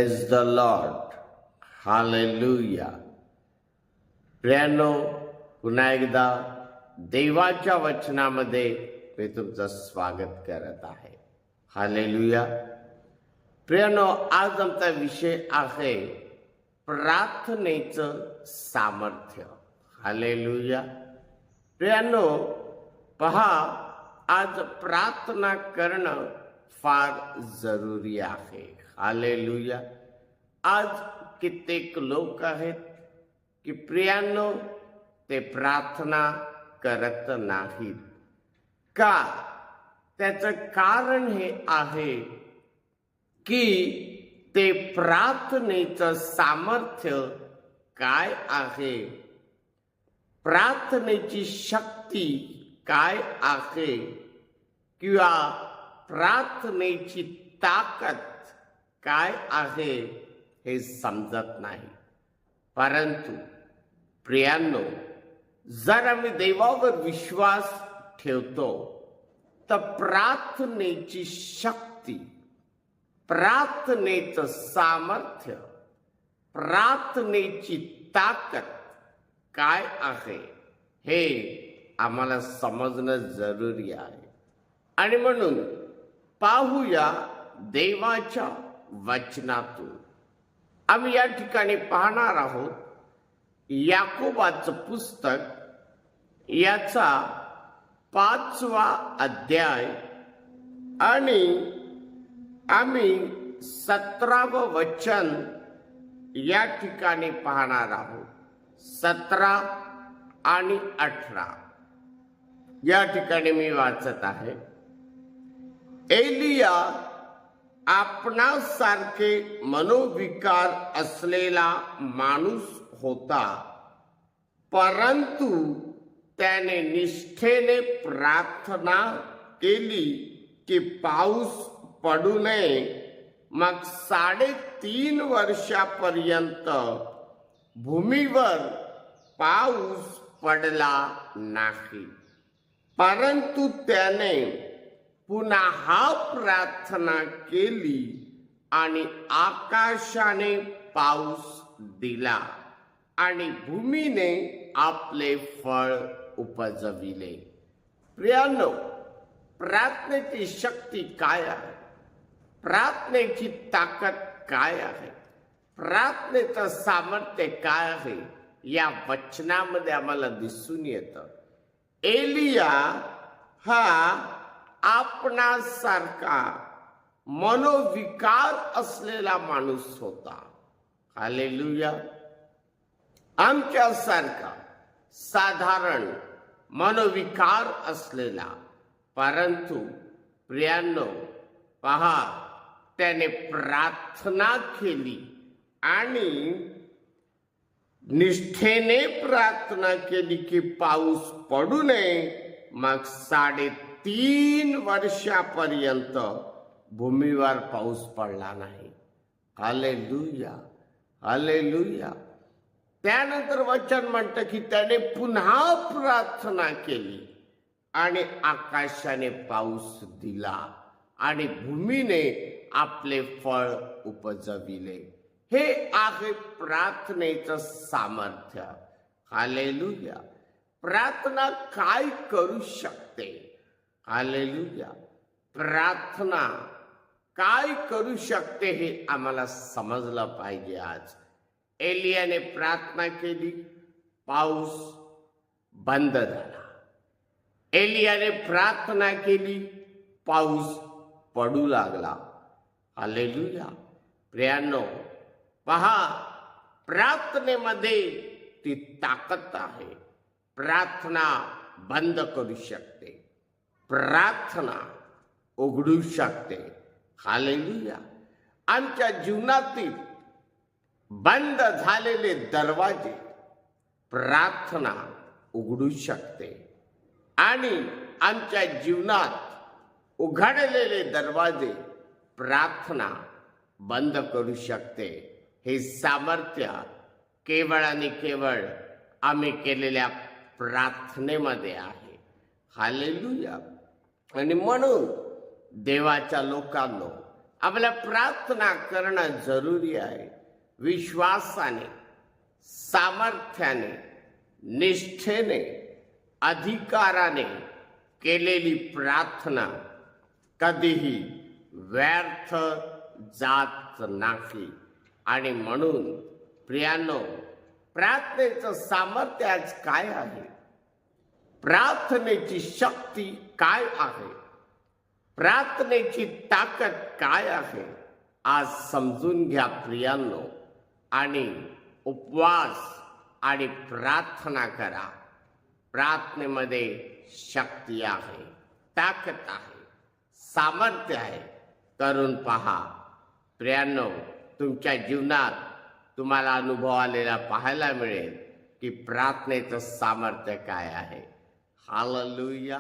Praise the Lord. Hallelujah. प्रियांनो, पुन्हा एकदा देवाच्या वचनामध्ये मी तुमचं स्वागत करत आहे. हालेलुया. प्रियांनो, आज आमचा विषय आहे प्रार्थनेचं सामर्थ्य. हालेलुया. प्रियांनो, पहा, आज प्रार्थना करणं फार जरुरी आहे. हालेलुया. आज कित्येक लोक आहेत की प्रियांनो, ते प्रार्थना करत नाहीत. का? त्याचं कारण हे आहे की ते प्रार्थनेचं सामर्थ्य काय आहे, प्रार्थनेची शक्ती काय आहे, किंवा प्रार्थनेची ताकद काय आहे हे समजत नाही. परंतु प्रियांनो, जर आम्ही देवावर विश्वास ठेवतो तर प्रार्थनेची शक्ती, प्रार्थनेचं सामर्थ्य, प्रार्थनेची ताकद काय आहे हे आम्हाला समजणं जरुरी आहे. आणि म्हणून पाहूया देवाच्या वचनातून. आम्ही या ठिकाणी पाहणार आहोत याकोबाचं पुस्तक, याचा 5वा अध्याय, आणि आम्ही 17वं वचन या ठिकाणी पाहणार आहोत. 17 आणि 18 या ठिकाणी मी वाचत आहे. एलिया आपणासारखे मनोविकार असलेला माणूस होता, परंतु त्याने निष्ठेने प्रार्थना केली की पाऊस पडू नये. मग 3.5 वर्षापर्यंत भूमीवर पाऊस पडला नाही. परंतु त्याने पुन्हा प्रार्थना केली आणि आकाशाने पाऊस दिला आणि भूमीने आपले फळ उपजविले. प्रियांनो, प्रार्थनेची शक्ती काय आहे, प्रार्थनेची ताकद काय आहे, प्रार्थनेचं सामर्थ्य काय आहे, या वचनामध्ये आम्हाला दिसून येतं. एलिया हा आपणासारखा मनोविकार असलेला माणूस होता. हालेलुया. आमच्यासारखा साधारण मनोविकार असलेला, परंतु प्रियांनो पहा, त्याने प्रार्थना केली आणि निष्ठेने प्रार्थना केली की पाऊस पडू नये. मग 3.5 वर्षापर्यंत भूमीवर पाऊस पडला नाही. हालेलुया. हालेलुया. त्यानंतर वचन म्हणतं की त्याने पुन्हा प्रार्थना केली आणि आकाशाने पाऊस दिला आणि भूमीने आपले फळ उपजविले. हे आहे प्रार्थनेचं सामर्थ्य. हालेलुया. प्रार्थना काय करू शकते? हालेलुया. प्रार्थना काय करू शकते हे आम्हाला समजलं पाहिजे. आज एलियाने प्रार्थना केली, पाऊस बंद झाला. एलियाने प्रार्थना केली, पाऊस पडू लागला. हालेलुया. प्रियांनो पहा, प्रार्थनेमध्ये ती ताकद आहे. प्रार्थना बंद करू शकते, प्रार्थना उघडू शकते. हालेलुया. आमच्या जीवनातील बंद झालेले दरवाजे प्रार्थना उघडू शकते आणि आमच्या जीवनात उघडलेले दरवाजे प्रार्थना बंद करू शकते. हे सामर्थ्य केवळ आणि केवळ आम्ही केलेल्या प्रार्थनेमध्ये आहे. हालेलुया. आणि म्हणून देवाच्या लोकांनो, आपल्या प्रार्थना करणं जरुरी आहे. विश्वासाने, सामर्थ्याने, निष्ठेने, अधिकाराने केलेली प्रार्थना कधीही व्यर्थ जात नाही. आणि म्हणून प्रियांनो, प्रार्थनेचं सामर्थ्य आज काय आहे, प्रार्थनेची शक्ती काय आहे, प्रार्थनेची ताकद काय आहे, आज समजून घ्या प्रियांनो. आणि उपवास आणि प्रार्थना करा. प्रार्थनेमध्ये शक्ती आहे, ताकद आहे, सामर्थ्य आहे. करून पहा प्रियांनो. तुमच्या जीवनात तुम्हाला अनुभव आलेला पाहायला मिळेल की प्रार्थनेचं सामर्थ्य काय आहे. हालेलुया.